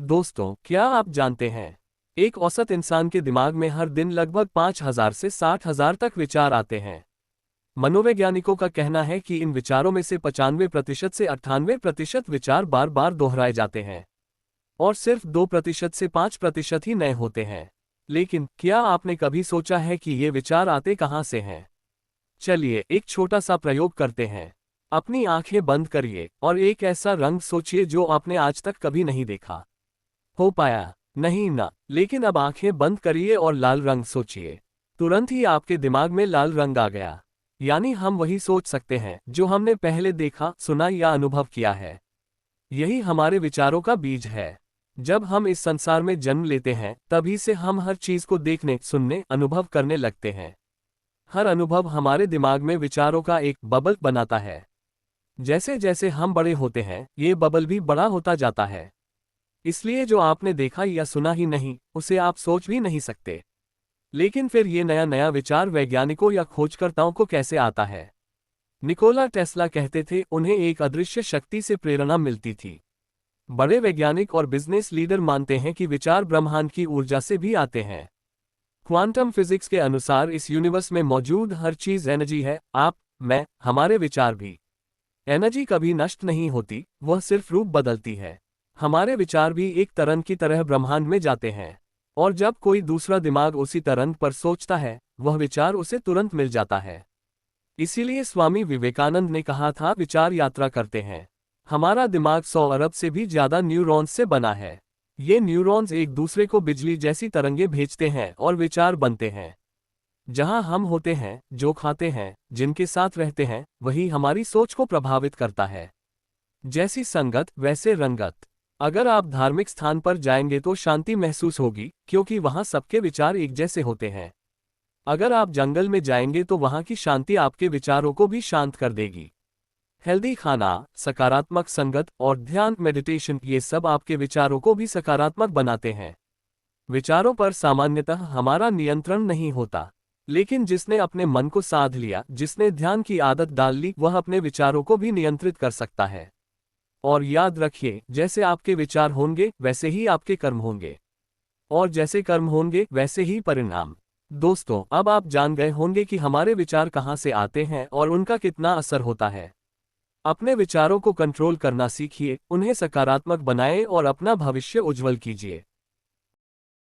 दोस्तों, क्या आप जानते हैं, एक औसत इंसान के दिमाग में हर दिन लगभग 5,000 से 60,000 तक विचार आते हैं। मनोवैज्ञानिकों का कहना है कि इन विचारों में से 95% से 98% विचार बार बार दोहराए जाते हैं और सिर्फ 2% से 5% ही नए होते हैं। लेकिन क्या आपने कभी सोचा है कि ये विचार आते कहाँ से हैं? चलिए एक छोटा सा प्रयोग करते हैं। अपनी आंखें बंद करिए और एक ऐसा रंग सोचिए जो आपने आज तक कभी नहीं देखा। हो पाया? नहीं ना। लेकिन अब आंखें बंद करिए और लाल रंग सोचिए। तुरंत ही आपके दिमाग में लाल रंग आ गया। यानी हम वही सोच सकते हैं जो हमने पहले देखा, सुना या अनुभव किया है। यही हमारे विचारों का बीज है। जब हम इस संसार में जन्म लेते हैं तभी से हम हर चीज को देखने, सुनने, अनुभव करने लगते हैं। हर अनुभव हमारे दिमाग में विचारों का एक बबल बनाता है। जैसे जैसे हम बड़े होते हैं ये बबल भी बड़ा होता जाता है। इसलिए जो आपने देखा या सुना ही नहीं उसे आप सोच भी नहीं सकते। लेकिन फिर ये नया नया विचार वैज्ञानिकों या खोजकर्ताओं को कैसे आता है? निकोला टेस्ला कहते थे उन्हें एक अदृश्य शक्ति से प्रेरणा मिलती थी। बड़े वैज्ञानिक और बिजनेस लीडर मानते हैं कि विचार ब्रह्मांड की ऊर्जा से भी आते हैं। क्वांटम फिजिक्स के अनुसार इस यूनिवर्स में मौजूद हर चीज एनर्जी है। आप, मैं, हमारे विचार भी। एनर्जी कभी नष्ट नहीं होती, वह सिर्फ रूप बदलती है। हमारे विचार भी एक तरंग की तरह ब्रह्मांड में जाते हैं और जब कोई दूसरा दिमाग उसी तरंग पर सोचता है वह विचार उसे तुरंत मिल जाता है। इसीलिए स्वामी विवेकानंद ने कहा था, विचार यात्रा करते हैं। हमारा दिमाग 100 अरब से भी ज्यादा न्यूरॉन्स से बना है। ये न्यूरॉन्स एक दूसरे को बिजली जैसी तरंगें भेजते हैं और विचार बनते हैं। जहां हम होते हैं, जो खाते हैं, जिनके साथ रहते हैं, वही हमारी सोच को प्रभावित करता है। जैसी संगत वैसे रंगत। अगर आप धार्मिक स्थान पर जाएंगे तो शांति महसूस होगी क्योंकि वहां सबके विचार एक जैसे होते हैं। अगर आप जंगल में जाएंगे तो वहां की शांति आपके विचारों को भी शांत कर देगी। हेल्दी खाना, सकारात्मक संगत और ध्यान, मेडिटेशन, ये सब आपके विचारों को भी सकारात्मक बनाते हैं। विचारों पर सामान्यतः हमारा नियंत्रण नहीं होता, लेकिन जिसने अपने मन को साध लिया, जिसने ध्यान की आदत डाल ली, वह अपने विचारों को भी नियंत्रित कर सकता है। और याद रखिए, जैसे आपके विचार होंगे वैसे ही आपके कर्म होंगे और जैसे कर्म होंगे वैसे ही परिणाम। दोस्तों, अब आप जान गए होंगे कि हमारे विचार कहाँ से आते हैं और उनका कितना असर होता है। अपने विचारों को कंट्रोल करना सीखिए, उन्हें सकारात्मक बनाएं और अपना भविष्य उज्जवल कीजिए।